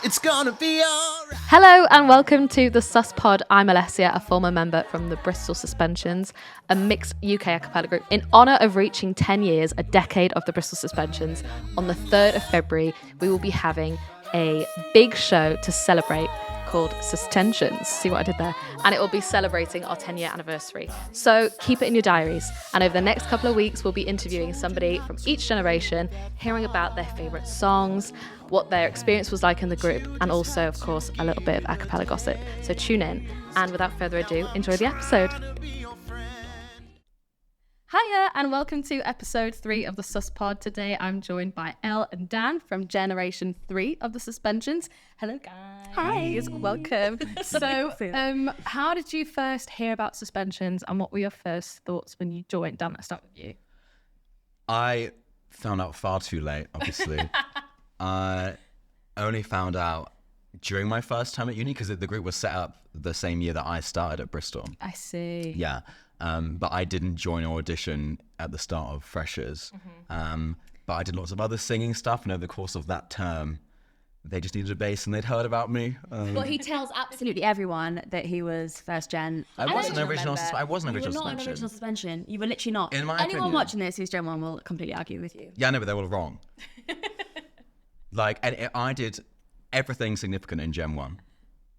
It's gonna be alright. Hello and welcome to the SusPOD. I'm Alessia, a former member from the Bristol Suspensions, a mixed UK a cappella group. In honour of reaching 10 years, a decade of the Bristol Suspensions, on the 3rd of February, we will be having a big show to celebrate called SusTensions. See what I did there? And it will be celebrating our 10-year anniversary. So keep it in your diaries. And over the next couple of weeks, we'll be interviewing somebody from each generation, hearing about their favourite songs, what their experience was like in the group, and also, of course, a little bit of a cappella gossip. So tune in. And without further ado, enjoy the episode. Hiya, and welcome to episode 3 of the SusPod. Today I'm joined by Elle and Dan from Generation 3 of the Suspensions. Hello, guys. Hi. Welcome. So, how did you first hear about Suspensions, and what were your first thoughts when you joined? Dan, let's start with you. I found out far too late, obviously. I only found out during my first time at uni because the group was set up the same year that I started at Bristol. I see. Yeah. But I didn't join or audition at the start of Freshers. Mm-hmm. But I did lots of other singing stuff, and over the course of that term, they just needed a bass and they'd heard about me. Well, he tells absolutely everyone that he was first gen. I wasn't an original suspension. Not an original suspension. You were literally not. In my Anyone opinion. watching this who's Gen 1 will completely argue with you. Yeah, I know, but they were wrong. And I did everything significant in Gen 1,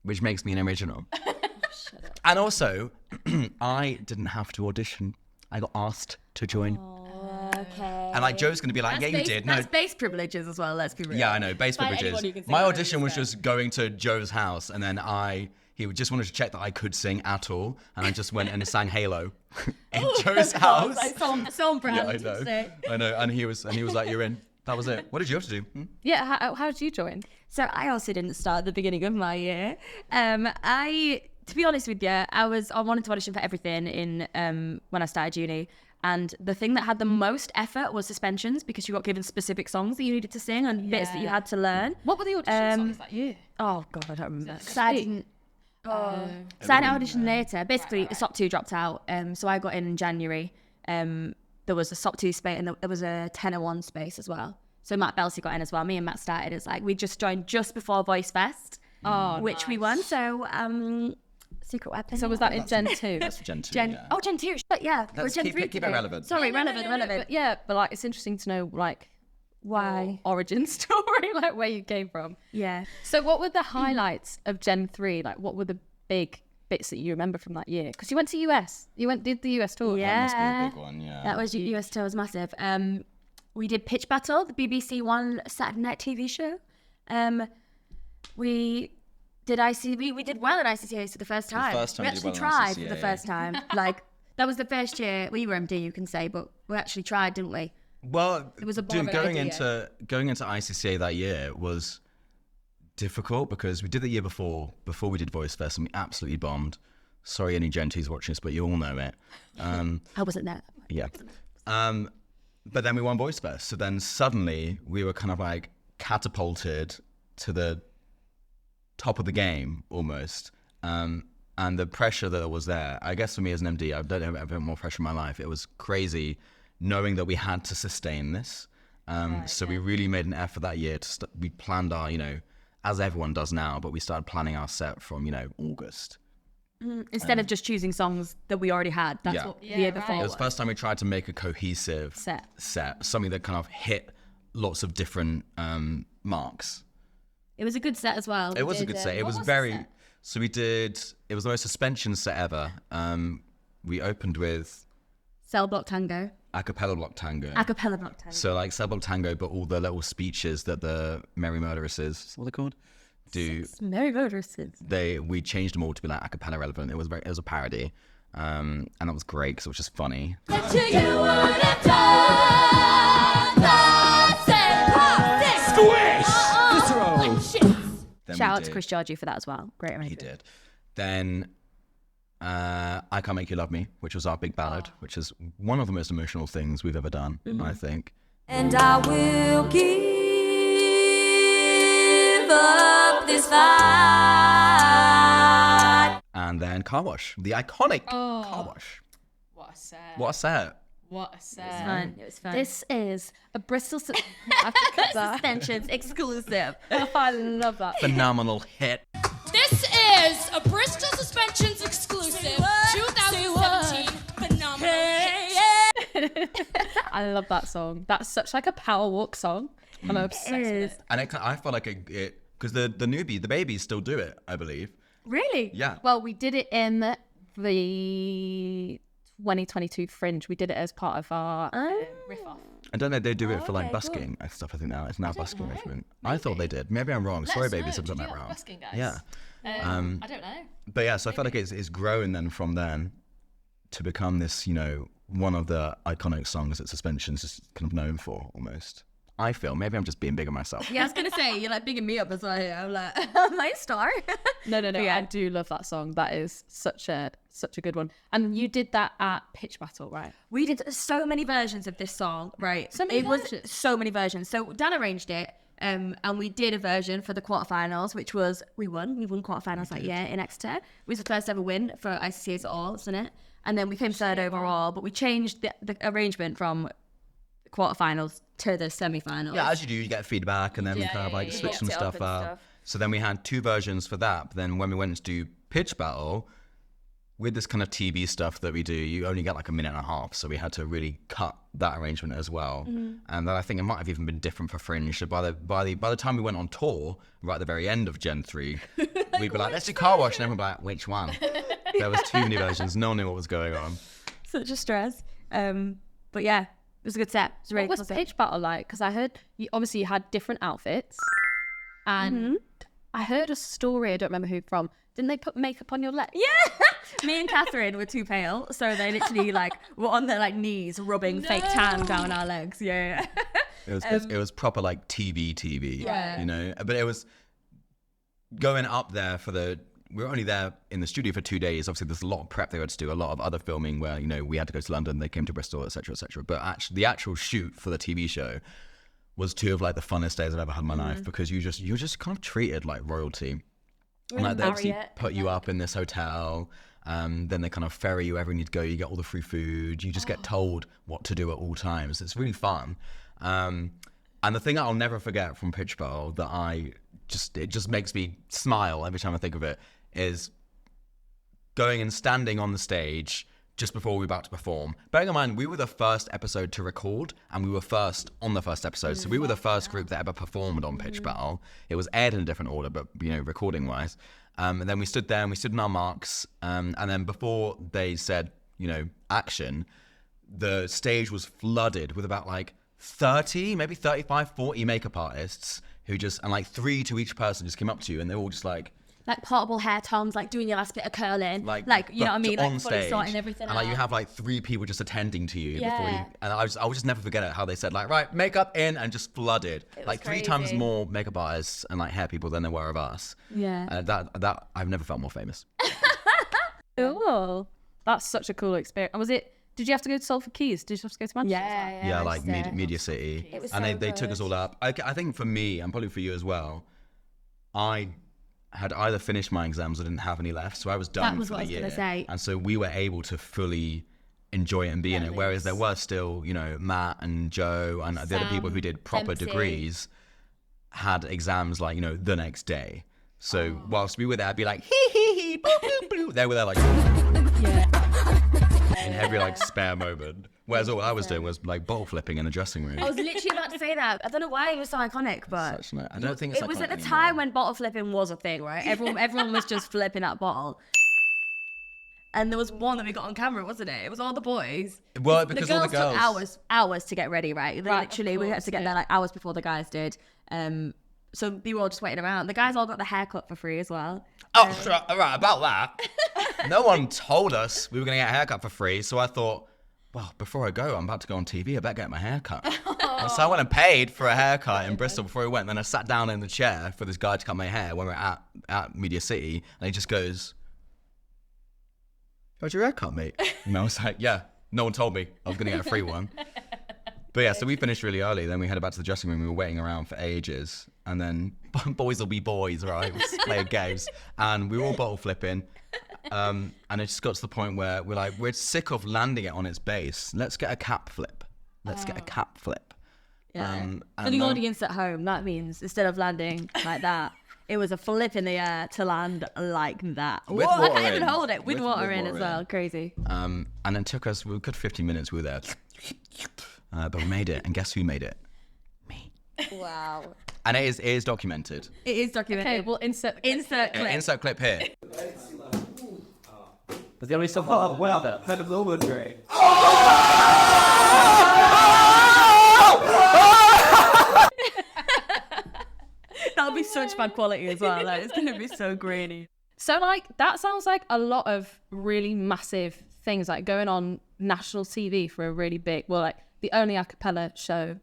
which makes me an original. Shut up. And also, I didn't have to audition. I got asked to join. Okay. And Joe's going to be like, yeah, you did. No. That's base privileges as well, let's be real. Yeah, I know, base Find privileges. anyone who can sing My like audition this, was yeah. just going to Joe's house, and then he just wanted to check that I could sing at all, and I just went and sang Halo in Joe's house. Like so brand. Yeah, I know. I know, and he was like, you're in. That was it. What did you have to do? Yeah, how did you join? So I also didn't start at the beginning of my year. To be honest with you, I wanted to audition for everything in when I started uni. And the thing that had the most effort was Suspensions, because you got given specific songs that you needed to sing and bits that you had to learn. What were the audition songs that year? Oh God, I don't remember. Because I didn't. So I had audition later. Basically, SOP 2 dropped out. So I got in January. There was a SOP 2 space and there was a tenor 1 space as well. So Matt Belsey got in as well. Me and Matt started as we just joined just before Voice Fest, which we won. So Secret Weapon. So was that in Gen 2? That's Gen 2, yeah. Oh, Gen 2. But yeah, we're Let's Gen keep 3 it today. relevant. Sorry, Yeah, relevant. But it's interesting to know Why? origin story, where you came from. Yeah. So what were the highlights of Gen 3? What were the big bits that you remember from that year? Because you went to US. Did the US tour. Yeah. That must be a big one, yeah. That was US tour was massive. We did Pitch Battle, the BBC One Saturday night TV show. We did ICV. We did well at ICCA for the first time. first time we we did actually well at tried for the ICCA. first time. That was the first year we were MD, you can say, but we actually tried, didn't we? Well, It was a going idea. into ICCA that year was difficult because we did the year before we did Voice Fest, and we absolutely bombed. Sorry, any Gen 2s watching this, but you all know it. I wasn't there. Yeah. But then we won Voice Fest, so then suddenly we were kind of catapulted to the top of the game almost. And the pressure that was there, I guess for me as an MD, I don't have ever more pressure in my life. It was crazy knowing that we had to sustain this. We really made an effort that year we planned our, as everyone does now, but we started planning our set from, August. Instead of just choosing songs that we already had. That's Yeah. what the year before It was the first time we tried to make a cohesive Set. something that kind of hit lots of different marks. It was a good set as well. It was a good set. It was very. So it was the most suspension set ever. We opened with Cell Block Tango. Acapella Block Tango. Acapella Block Tango. So Cell Block Tango, but all the little speeches that the Merry Murderesses, what are they called? Do. Merry Murderesses. We changed them all to be acapella relevant. It was a parody. And that was great because it was just funny. Then Shout we out to did- Chris Georgie for that as well. Great He arrangement. did. Then I Can't Make You Love Me, which was our big ballad, which is one of the most emotional things we've ever done, I think. And I will give up this fight. And then Car Wash, the iconic Car Wash. What a set. What a set. What a set. Fun. It was fun. This is a Bristol Suspensions exclusive. I love that. Phenomenal hit. This is a Bristol Suspensions exclusive 2017 phenomenal hit. I love that song. That's such like a power walk song. I'm obsessed with it. And I felt like it because the babies still do it, I believe. Really? Yeah. Well, we did it in the 2022 Fringe. We did it as part of our riff off. I don't know. They do it for like busking and stuff. I think now it's now busking arrangement. I thought they did. Maybe I'm wrong. Sorry, babies, if I've done that wrong. Busking, guys? Yeah. I don't know. But yeah, so I felt like it's grown then from then to become this, one of the iconic songs that Suspensions is kind of known for almost. I feel maybe I'm just being big on myself. Yeah, I was gonna say you're like bigging me up as well. I'm like, I'm my star. No. Yeah. I do love that song. That is such a good one. And you did that at Pitch Battle, right? We did so many versions of this song, right? So many it was versions? so many versions. So Dan arranged it, and we did a version for the quarterfinals, which was we won quarterfinals that year in Exeter. It was the first ever win for ICCA's all, isn't it? And then we came third overall, but we changed the arrangement from quarterfinals to the semi-finals. Yeah, as you do, you get feedback and then we kind of like switch some stuff up. So then we had 2 versions for that. But then when we went to do Pitch Battle, with this kind of TV stuff that we do, you only get like a minute and a half. So we had to really cut that arrangement as well. And then I think it might have even been different for Fringe. So by the time we went on tour, right at the very end of Gen 3, we'd be like, let's do Car Wash. And everyone would be like, which one? There was too many versions. No one knew what was going on. Such a stress. But yeah, it was a good set. It was a really What was cool set. Pitch Battle like? Because I heard you had different outfits, and I heard a story. I don't remember who from. Didn't they put makeup on your leg? Yeah, me and Catherine were too pale, so they literally like were on their like knees rubbing fake tan down our legs. Yeah. It was proper like TV, But it was going up there we were only there in the studio for 2 days. Obviously, there's a lot of prep they had to do, a lot of other filming where, we had to go to London, they came to Bristol, etc., etc. But actually, the actual shoot for the TV show was 2 of like the funnest days I've ever had in my life because you're just kind of treated like royalty. And like they obviously put you up in this hotel. Then they kind of ferry you wherever you need to go. You get all the free food. You just get told what to do at all times. It's really fun. And the thing that I'll never forget from Pitch Battle that it just makes me smile every time I think of it is going and standing on the stage just before we were about to perform. Bearing in mind, we were the first episode to record and we were first on the first episode. So we were the first group that ever performed on Pitch Battle. It was aired in a different order, but, recording wise. And then we stood there and we stood in our marks. And then before they said, action, the stage was flooded with about like 30, maybe 35, 40 makeup artists who and like 3 to each person just came up to you and they were all just like portable hair toms, like doing your last bit of curling, like you know what I mean, on like fully stage, sorting everything and like out. you have like 3 people just attending to you before you, Yeah. and I will just never forget it how they said like, right, makeup in, and just flooded like 3 times more makeup artists and like hair people than there were of us. Yeah. That I've never felt more famous. Cool. That's such a cool experience. Did you have to go to Salford Keys? Did you have to go to Manchester? Yeah, like Media City, It was and so they took us all up. I think for me, and probably for you as well, I had either finished my exams or didn't have any left, so I was done That was for what I the was year. gonna say. And so we were able to fully enjoy it and be in it, whereas there were still, Matt and Joe and the other people who did proper MC. degrees had exams like, the next day. So whilst we were there, I'd be like, hee hee hee, boo boo boo. They were there like in every like spare moment. Whereas all I was doing was like bottle flipping in the dressing room. I was literally about to say that. I don't know why it was so iconic, but I don't think it's it was iconic at the anymore. time when bottle flipping was a thing, right? Everyone was just flipping that bottle. And there was one that we got on camera, wasn't it? It was all the boys. Well, because the all girls the girls took hours to get ready, right? Literally, we had to get there like hours before the guys did. So they were all just waiting around. The guys all got the haircut for free as well. Oh, right, about that. No one told us we were going to get a haircut for free, so I thought, well, before I go, I'm about to go on TV, I better get my haircut. And so I went and paid for a haircut in Bristol before I went. Then I sat down in the chair for this guy to cut my hair when we were at Media City, and he just goes, "How's your haircut, mate?" And I was like, yeah, no one told me I was going to get a free one. But yeah, so we finished really early. Then we headed back to the dressing room. We were waiting around for ages. And then boys will be boys, right? We played games. And we were all bottle flipping. And it just got to the point where we're sick of landing it on its base. Let's get a cap flip. Yeah. For and the no- audience at home, that means instead of landing like that, it was a flip in the air to land like that. With Whoa, I water can't even in. hold it. With water in as water well. Crazy. And it took us a good 15 minutes. We were there. But we made it. And guess who made it? Wow. And it is documented. It is documented. Okay, we'll insert Insert clip. Insert clip here. But the only stuff well that kind of over great. That'll be such bad quality as well. Like, it's gonna be so grainy. So like that sounds like a lot of really massive things like going on national TV for a really big, well, like the only a cappella show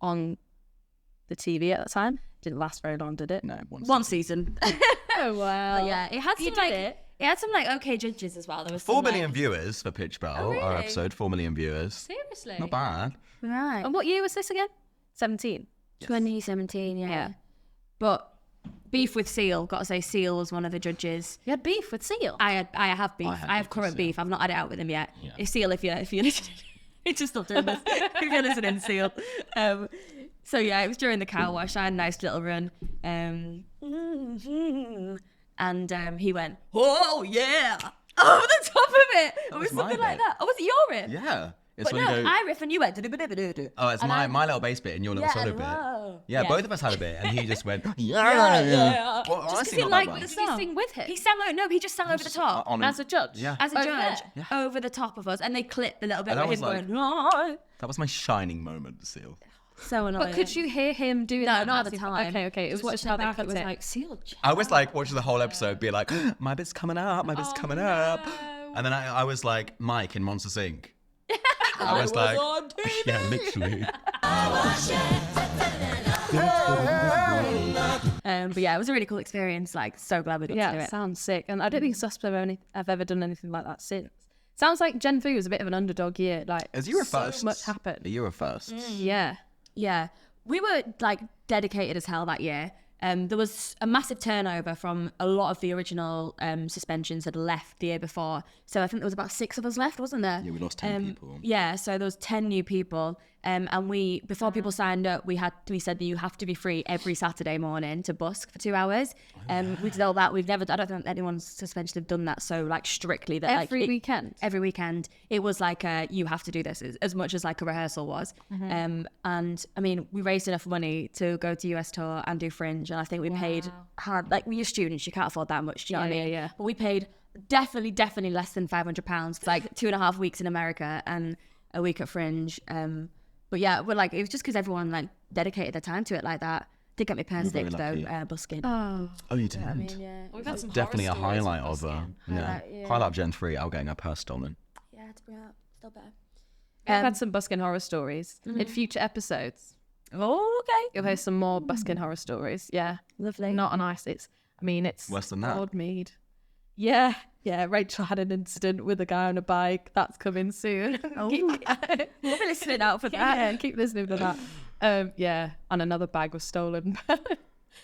on the TV at the time. Didn't last very long, did it? No, One season. Oh wow. But yeah, it had some You did like it. it had some like okay judges as well. There was 4 some, million like, viewers for Pitch Battle, our episode. 4 million viewers. Seriously. Not bad. right. And what year was this again? 17. 2017, yeah. Yeah. But beef with Seal. Got to say, Seal was one of the judges. You had beef with Seal. I have beef. I have current beef. I've not had it out with him yet. If Seal, if you're listening, it's just not doing this. If you're listening, Seal. So yeah, it was during the cow wash. I had a nice little run. And he went, oh yeah, over the top of it. It was was my something like bit. that. Oh, was it your riff? Yeah. It's But when no, you go. I riff and you went. Do-do-do-do-do-do. Oh, it's And my little bass bit and your little solo bit. whoa. Yeah, both of us had a bit, and he just went. Well, Just honestly, he not liked that the bad. Did song. you sing with him? He sang no, he just sang over the top. On him. As a judge? Yeah. As a Over judge, there? over the top of us, and they clipped the little bit And that with him was like- going, oh. That was my shining moment, Seal. So annoying. But could you hear him doing that? not at the massive- time. Okay. It was just how they back, cut it was it. like, Seal. I was like watching the whole episode, be like, my bit's coming up, my bit's coming up. And then I was like Mike in Monsters Inc. I was like, yeah, literally. But yeah, it was a really cool experience. Like, so glad we got to do Yeah, it. sounds sick. And I don't think SusPOD have ever done anything like that since. Sounds like Gen 3 was a bit of an underdog year. Like, As you were so first. much happened. You were first. Yeah. Yeah, we were like dedicated as hell that year. There was a massive turnover from a lot of the original suspensions had left the year before. So I think there was about 6 of us left, wasn't there? Yeah, we lost 10 people. Yeah, so there was 10 new people. And we, before people signed up, we said that you have to be free every Saturday morning to busk for 2 hours. We did all that. I don't think anyone's suspension have done that so like strictly that Every weekend? Every weekend. It was like you have to do this as much as like a rehearsal was. And I mean, we raised enough money to go to US tour and do Fringe. And I think we paid hard, like we're students, you can't afford that much. Do you know what I mean? Yeah. But we paid definitely less than £500 for like 2.5 weeks in America and a week at Fringe. But yeah, we're like, it was just because everyone like dedicated their time to it like that. Did get me pen very sticks lucky. though, busking. Oh. Oh, you didn't? We've had some Definitely a horror stories highlight with of busking. highlight of Gen 3, Al getting her purse stolen. Yeah, to bring out, still better. We've had some busking horror stories in future episodes. Oh, okay. You'll hear some more busking horror stories. Yeah. Lovely. Not on ice. It's Worse than that. Broad Mead. Yeah. Rachel had an incident with a guy on a bike. That's coming soon. We'll be listening out for that. Yeah, keep listening for that. And another bag was stolen.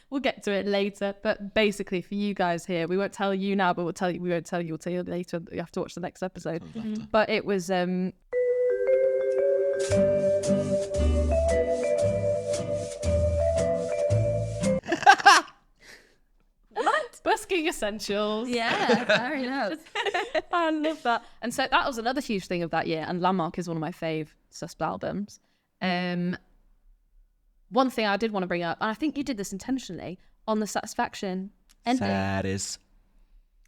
We'll get to it later. But basically, for you guys here, we won't tell you now, but we won't tell you later. You have to watch the next episode. But it was busking essentials. Yeah, fair enough. I love that. And so that was another huge thing of that year. And Landmark is one of my fave SusPOD albums. One thing I did want to bring up, and I think you did this intentionally, on the Satisfaction ending. Satis.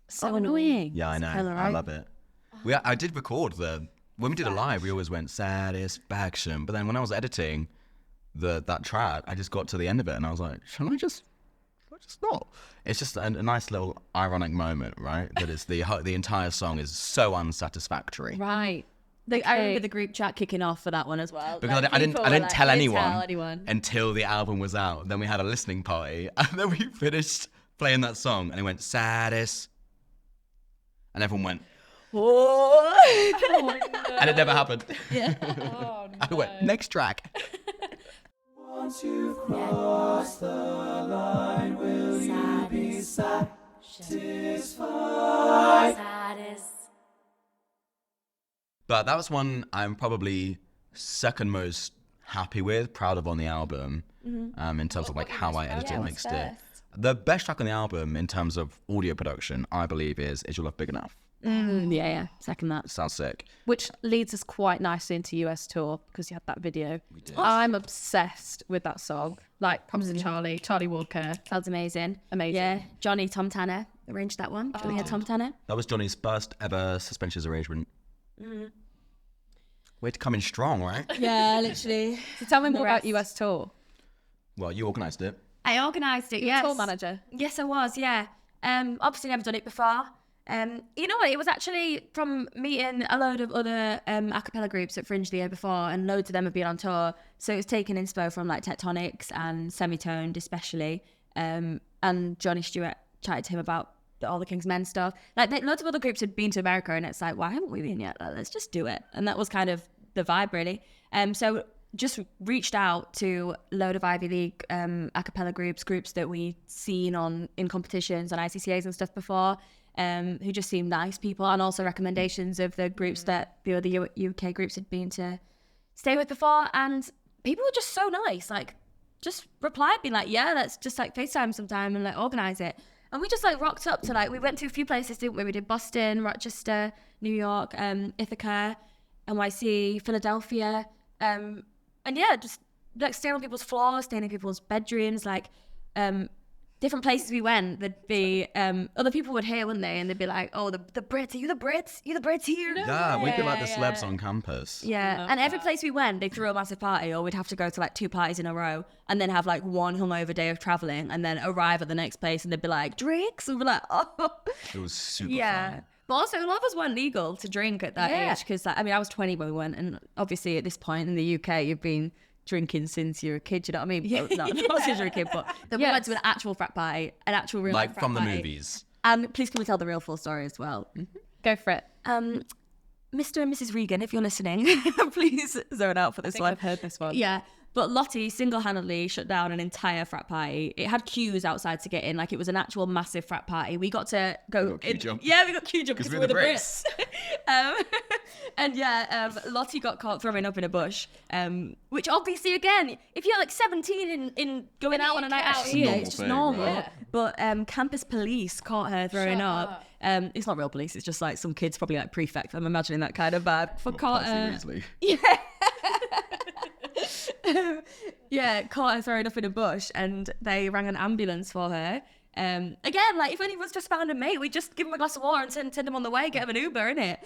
So annoying. Yeah, I know. Hella I right. love it. I did record when we did a live, we always went Satisfaction. But then when I was editing that track, I just got to the end of it and I was like, shall I just not? It's just a nice little ironic moment, right? That is the entire song is so unsatisfactory. Right. I remember the group chat kicking off for that one as well. Because Like, I didn't people were like, tell "Don't anyone, anyone." until the album was out. Then we had a listening party and then we finished playing that song and it went Satis. And everyone went, Oh. and it never happened. Yeah. Oh, no. I went, next track. Once you've crossed the line, will you be satisfied? But that was one I'm probably second most happy with, proud of on the album, in terms of like how I edited and mixed it. The best track on the album in terms of audio production, I believe, is Your Love Big Enough? Yeah, second that. Sounds sick. Which leads us quite nicely into US tour because you had that video. I'm obsessed with that song. Like, props to Charlie Walker. Sounds amazing. Amazing. Yeah, Johnny Tom Tanner arranged that one. Johnny had Tom Tanner. That was Johnny's first ever suspensions arrangement. Way to come in strong, right? Yeah, literally. So tell me The more about rest. US tour. Well, you organised it. I organised it, yes. Tour manager. Yes, I was, yeah. Obviously never done it before. You know what, it was actually from meeting a load of other a cappella groups at Fringe the year before, and loads of them have been on tour. So it was taking inspo from like Tectonics and Semitoned especially. And Johnny Stewart chatted to him about all the King's Men stuff. Like loads of other groups had been to America, and it's like, why haven't we been yet? Like, let's just do it. And that was kind of the vibe, really. So just reached out to a load of Ivy League a cappella groups that we'd seen in competitions and ICCAs and stuff before, who just seemed nice people, and also recommendations of the groups that the other UK groups had been to stay with before. And people were just so nice, like just replied, being like, yeah, let's just like FaceTime sometime and like organise it. And we just like rocked up to we went to a few places, didn't we? We did Boston, Rochester, New York, Ithaca, NYC, Philadelphia. And yeah, just like staying on people's floors, staying in people's bedrooms, like different places we went, there'd be other people would hear, wouldn't they? And they'd be like, oh, the Brits, are you the Brits? You the Brits here? Yeah, we'd be like the celebs on campus. Yeah, and every place we went, they threw a massive party, or we'd have to go to like 2 parties in a row and then have like one hungover day of traveling and then arrive at the next place and they'd be like, drinks? And we're like, oh. It was super Yeah. fun. But also, a lot of us weren't legal to drink at that age because, I mean, I was 20 when we went, and obviously at this point in the UK, you've been drinking since you're a kid, you know what I mean? Not since you're a kid, but then we went to an actual frat party, an actual real Like frat from the party. movies. And please can we tell the real full story as well? Go for it. Mr. and Mrs. Regan, if you're listening, please zone out for this one. I've heard this one. Yeah. But Lottie single-handedly shut down an entire frat party. It had queues outside to get in. Like, it was an actual massive frat party. We got to go... queue jump. Yeah, we got queue jump because we were the Brits. Brits. And yeah, Lottie got caught throwing up in a bush. Which obviously, again, if you're like 17 in going out on a night out here, it's just normal. Right? But campus police caught her throwing up. It's not real police. It's just like some kids, probably like prefect. I'm imagining that kind of vibe. For caught her... Yeah, caught her throwing up in a bush, and they rang an ambulance for her. Again, like if anyone's just found a mate, we just give him a glass of water and send him on the way, get him an Uber, innit?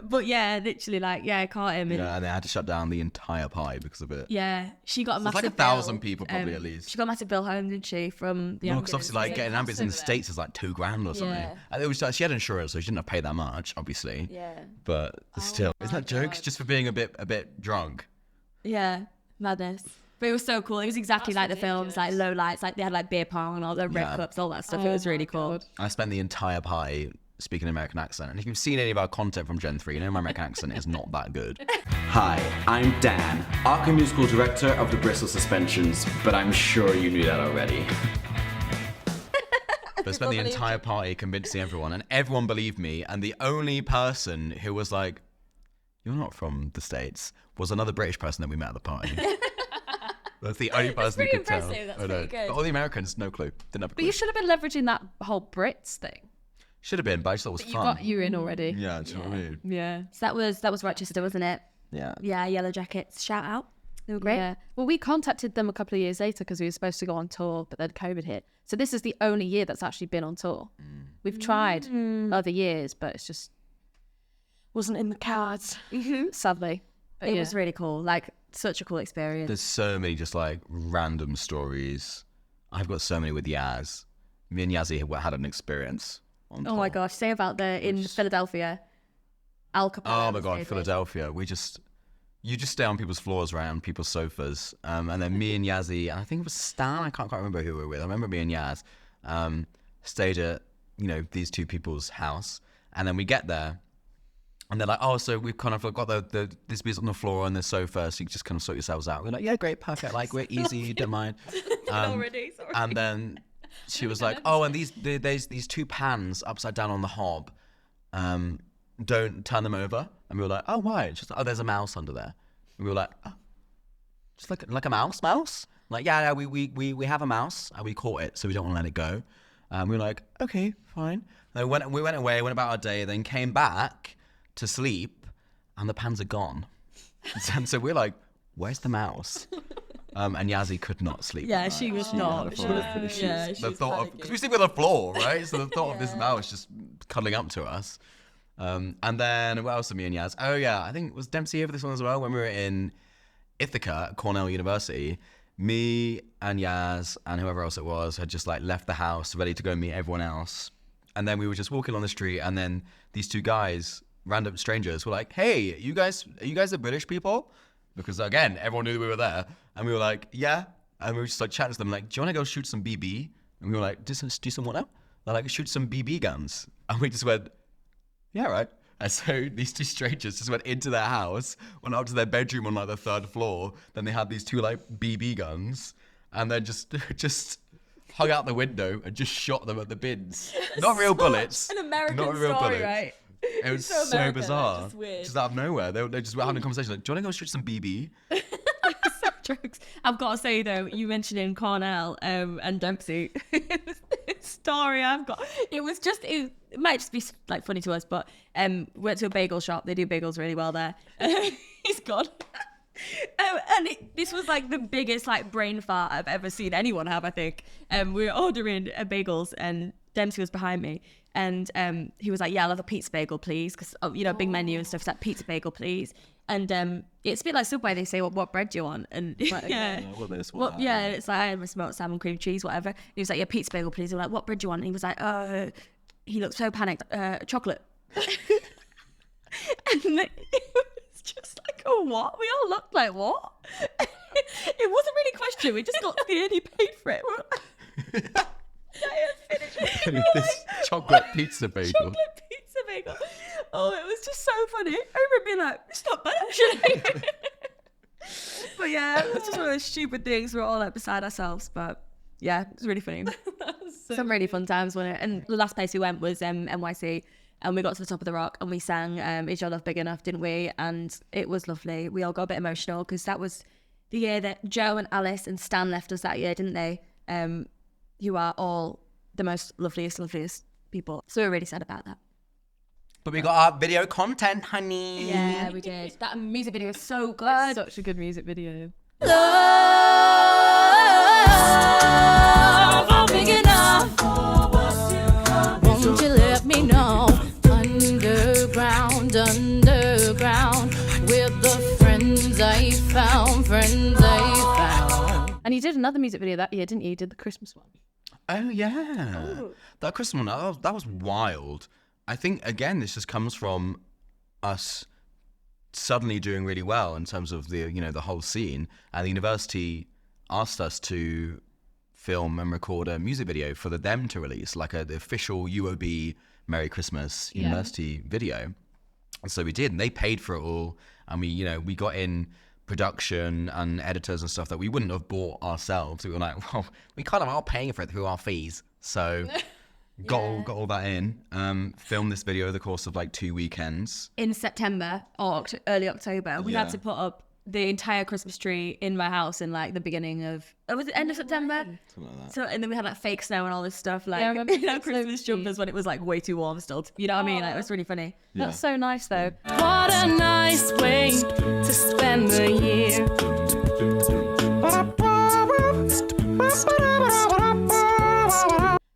But yeah, literally, like, caught him. Yeah, and they had to shut down the entire party because of it. Yeah, she got a It's massive like bill. 1,000 people probably at least. She got a massive bill home, didn't she, from the Well, ambulance? because obviously, like, getting an ambulance in the States is like $2,000 or something. Yeah. And it was like, she had insurance, so she didn't have to pay that much, obviously. Yeah. But still, isn't that jokes? Just for being a bit drunk. Yeah, madness. But it was so cool. It was exactly like the films, like low lights, like they had like beer pong and all the red cups, all that stuff. It was really cool. I spent the entire party speaking an American accent. And if you've seen any of our content from Gen 3, you know my American accent is not that good. Hi, I'm Dan, Aca Musical Director of the Bristol Suspensions, but I'm sure you knew that already. But I spent the entire party convincing everyone, and everyone believed me. And the only person who was like, "You're not from the States," was another British person that we met at the party. That's the only person who could tell. That's I know. pretty good. But all the Americans, no clue. Didn't have a But clue. you should have been leveraging that whole Brits thing. Should have been, but I just thought it was You fun. got you in already. Yeah, do you know what I mean? Yeah. So that was Rochester, wasn't it? Yeah. Yeah, Yellow Jackets. Shout out. They were great. Yeah. Well, we contacted them a couple of years later because we were supposed to go on tour, but then COVID hit. So this is the only year that's actually been on tour. We've tried other years, but it's just wasn't in the cards, sadly. But It yeah. was really cool. Like, such a cool experience. There's so many just like random stories. I've got so many with Yaz. Me and Yazzie had an experience on Oh my tour. gosh, say about in Philadelphia. Al Capone. Oh my god, Philadelphia. You just stay on people's floors, right, on people's sofas. And then me and Yazzie, and I think it was Stan, I can't quite remember who we were with. I remember me and Yaz stayed at, these two people's house. And then we get there, and they're like, oh, so we've kind of got this piece on the floor and the sofa, so you just kind of sort yourselves out. We're like, yeah, great, perfect. Like, we're easy, don't mind. Already, sorry. And then she was like, oh, and there's these 2 pans upside down on the hob. Don't turn them over. And we were like, oh, why? She's like, oh, there's a mouse under there. And we were like, oh, just like a mouse? Like, yeah, we have a mouse and we caught it, so we don't want to let it go. We were like, okay, fine. And we went away, went about our day, then came back to sleep, and the pans are gone. And so we're like, where's the mouse? And Yazzie could not sleep. Yeah, she was not. The thought of, because we sleep on the floor, right? So the thought of this mouse just cuddling up to us. And then what else did me and Yaz? Oh yeah, I think was Dempsey here for this one as well. When we were in Ithaca at Cornell University, me and Yaz and whoever else it was had just like left the house ready to go meet everyone else. And then we were just walking on the street, and then these 2 guys, random strangers, were like, hey, are you guys the British people? Because again, everyone knew that we were there. And we were like, yeah. And we were just like chatting to them like, do you want to go shoot some BB? And we were like, do some what now? They're like, shoot some BB guns. And we just went, yeah, right. And so these 2 strangers just went into their house, went up to their bedroom on like the 3rd floor. Then they had these 2 like BB guns, and then just hung out the window and just shot them at the bins. Not real bullets. An American not real story, bullets. right? It was so so American, bizarre. just weird. Just out of nowhere. They just were having a conversation like, do you want to go shoot some BB? Jokes. I've got to say though, you mentioned in Cornell and Dempsey, story I've got. It might just be like funny to us, but went to a bagel shop. They do bagels really well there. He's gone. This was like the biggest like brain fart I've ever seen anyone have, I think. We were ordering bagels, and Dempsey was behind me, and he was like, yeah, I'll have a pizza bagel please, because big menu and stuff. It's like, pizza bagel please. And it's a bit like Subway. They say, well, what bread do you want? And and it's like, I had smoked salmon, cream cheese, whatever. And he was like, yeah, pizza bagel please. We're like, what bread do you want? And he was like, he looked so panicked, chocolate. And it was just like, oh, what? We all looked like, what? It wasn't really a question. We just got to the end, he paid for it. This chocolate pizza bagel. Chocolate pizza bagel. Oh, it was just so funny. I remember being like, it's not bad actually. But yeah, it was just one of those stupid things. We were all like beside ourselves. But yeah, it was really funny. Some really fun times, wasn't it? And the last place we went was NYC. And we got to the top of the rock and we sang Is Your Love Big Enough, didn't we? And it was lovely. We all got a bit emotional because that was the year that Joe and Alice and Stan left us that year, didn't they? You are all the most loveliest people. So we're really sad about that. But we got our video content, honey. Yeah, we did. That music video is so good. Such a good music video. Love, I'm big enough. Won't you let me know? Underground, with the friends I found. And you did another music video that year, didn't you? You did the Christmas one. Oh yeah, that Christmas one, that was wild. I think again, this just comes from us suddenly doing really well in terms of the the whole scene, and the university asked us to film and record a music video for them to release, like the official UOB Merry Christmas University video. And so we did, and they paid for it all, and we got in production and editors and stuff that we wouldn't have bought ourselves. We were like, well, we kind of are paying for it through our fees, so got all that in. Filmed this video over the course of like 2 weekends. In September or early October, we had to put up the entire Christmas tree in my house in like the beginning of, was it end of September? Something like that. So, and then we had like fake snow and all this stuff, like Yeah, I remember Christmas jumpers when it was like way too warm still. You know what I mean? Like, it was really funny. Yeah. That's so nice though. What a nice way to spend the year.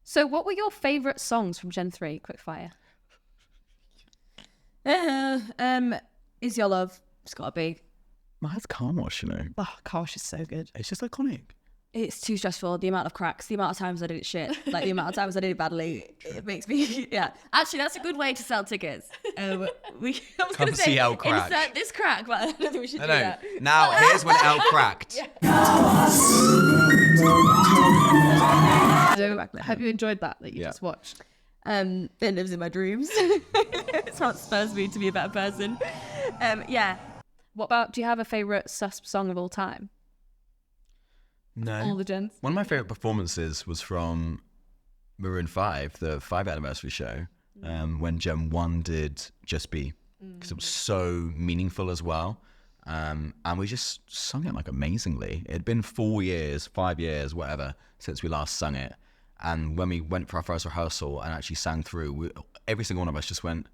So what were your favourite songs from Gen 3? Quickfire. Is Your Love? It's gotta be. That's Car Wash, Oh gosh, it's so good. It's just iconic. It's too stressful. The amount of cracks, the amount of times I did it shit, like the amount of times I did it badly, it makes me, Actually, that's a good way to sell tickets. I was Come gonna see say, El crack. insert this crack, but I don't think we should do No. that. Now here's when El cracked. So, have you enjoyed that you just watched? It lives in my dreams. It's what spurs me to be a better person. What about, do you have a favourite Sus song of all time? No. All the gens. One of my favorite performances was from Maroon 5, the 5th anniversary show, when Gen 1 did Just Be, because it was so meaningful as well. And we just sung it like amazingly. It had been 4 years, 5 years, whatever, since we last sung it. And when we went for our first rehearsal and actually sang through, every single one of us just went,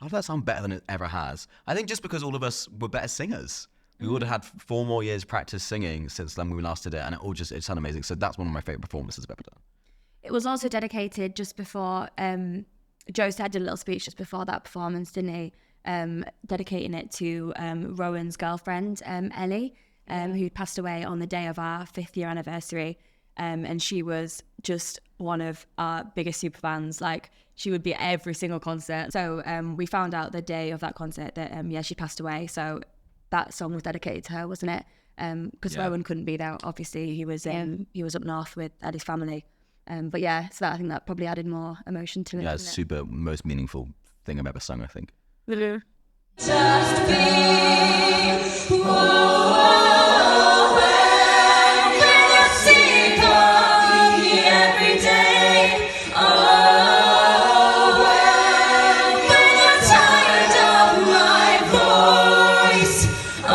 how does that sound better than it ever has? I think just because all of us were better singers. We would have had 4 more years practice singing since then we last did it, and it sounded amazing. So that's one of my favourite performances I've ever done. It was also dedicated just before, Joe said did a little speech just before that performance, didn't he? Dedicating it to Rowan's girlfriend, Ellie, who passed away on the day of our 5th year anniversary. And she was just one of our biggest super fans. Like, she would be at every single concert. So we found out the day of that concert that, she passed away. So that song was dedicated to her, wasn't it? Because Rowan couldn't be there. Obviously, he was up north with Eddie's family. But yeah, so I think that probably added more emotion to it. Yeah, it's super most meaningful thing I've ever sung, I think. Just be when you think of me every day. Oh, when you're tired of my voice. Oh,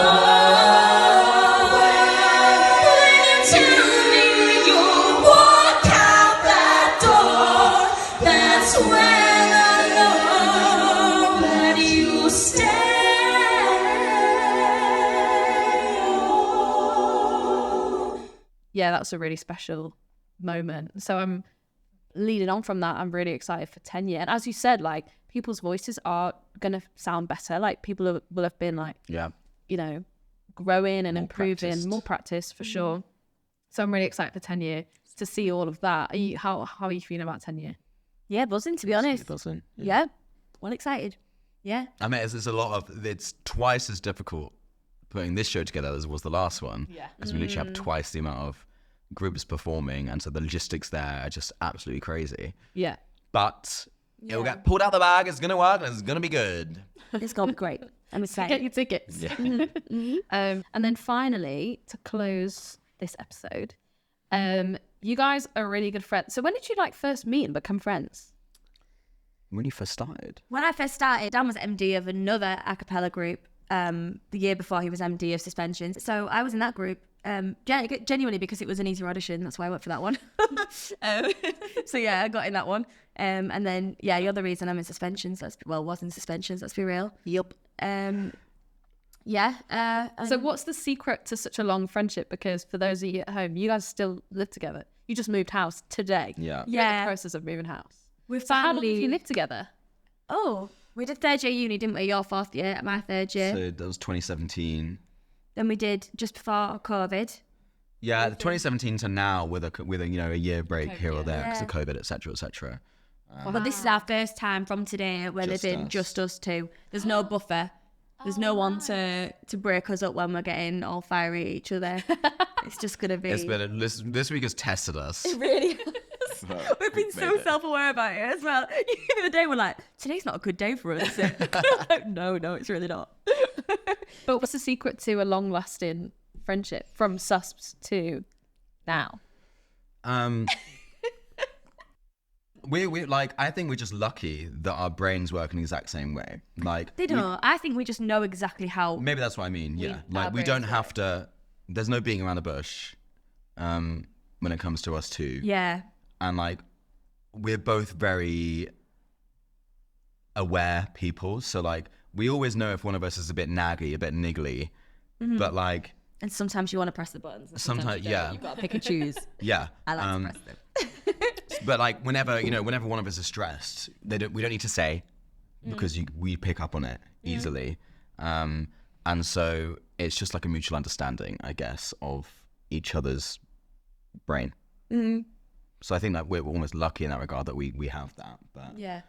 when you tell me you'll walk out that door. That's when I know that you stay. Yeah, that was a really special moment. So I'm leading on from that. I'm really excited for 10 years. And as you said, like, people's voices are going to sound better. Like, people will have been like, growing and improving, more practice for sure. So I'm really excited for 10 years to see all of that. How are you feeling about 10 years? Yeah, buzzing, to be honest. Buzzing. Yeah, well excited. Yeah. I mean, it's twice as difficult putting this show together as was the last one. Yeah. Because we literally have twice the amount of groups performing, and so the logistics there are just absolutely crazy. Yeah. But it'll get pulled out the bag, it's going to work, and it's going to be good. It's going to be great. I'm excited. Get your tickets. Yeah. And then finally, to close this episode, you guys are really good friends. So when did you first meet and become friends? When you first started? When I first started, Dan was MD of another a cappella group the year before he was MD of Suspensions. So I was in that group genuinely because it was an easier audition. That's why I went for that one. So yeah, I got in that one. And then, you're the reason I'm in Suspensions. Was in Suspensions, let's be real. Yup. So what's the secret to such a long friendship? Because for those of you at home, you guys still live together. You just moved house today. Yeah. You're in the process of moving house. We're So how long have you lived together? Oh, we did 3rd year uni, didn't we? Your 4th year, my 3rd year. So that was 2017. Then we did just before COVID. Yeah, 2017 to now with a year break here or there because of COVID, etc., etc. But this is our first time from today we're Just living us. just us two. There's no buffer. There's no one to break us up when we're getting all fiery at each other. It's just going to be... It's been this week has tested us. really We've been so self-aware about it as well. The other day we're like, today's not a good day for us, is it? Like, no, it's really not. But what's the secret to a long-lasting friendship from SusPs to now? I think we're just lucky that our brains work in the exact same way. Like They don't. I think we just know exactly how... maybe that's what I mean. Yeah, we don't have to. There's no beating around the bush when it comes to us two. Yeah. And we're both very aware people, so we always know if one of us is a bit naggy, a bit niggly, but And sometimes you want to press the buttons. And sometimes you don't. You've got to pick and choose. yeah. I like to press them. But whenever one of us is stressed, we don't need to say because we pick up on it easily, and so it's just like a mutual understanding, I guess, of each other's brain. Mm-hmm. So I think that we're almost lucky in that regard that we have that. But Yeah.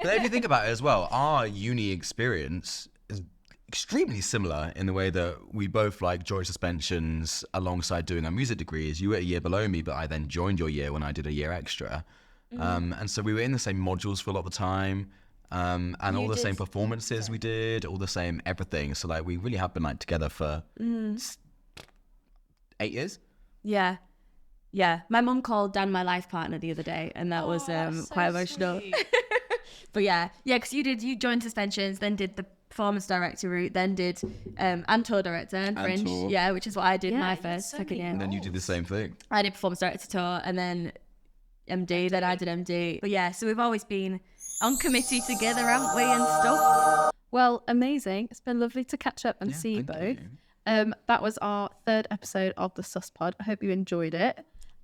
But if you think about it as well, our uni experience is extremely similar in the way that we both joined Suspensions alongside doing our music degrees. You were a year below me, but I then joined your year when I did a year extra. And so we were in the same modules for a lot of the time, and all the same performances we did, all the same everything. So we really have been together for 8 years. Yeah. Yeah. My mum called Dan my life partner the other day, and that was quite emotional. But yeah, because you joined Suspensions, then did the performance director route, then did and tour director and Fringe. tour. Yeah, which is what I did my second year. And then you did the same thing. I did performance director tour, and then MD, then I did MD. But yeah, so we've always been on committee together, haven't we, and stuff. Well, amazing. It's been lovely to catch up and see you thank both. That was our 3rd episode of the SusPOD. I hope you enjoyed it.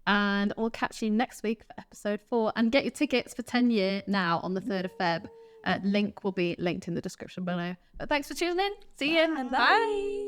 And we'll catch you next week for episode 4. And get your tickets for 10 Year now on the 3rd of Feb. Link will be linked in the description below. But thanks for tuning in. See you. Bye.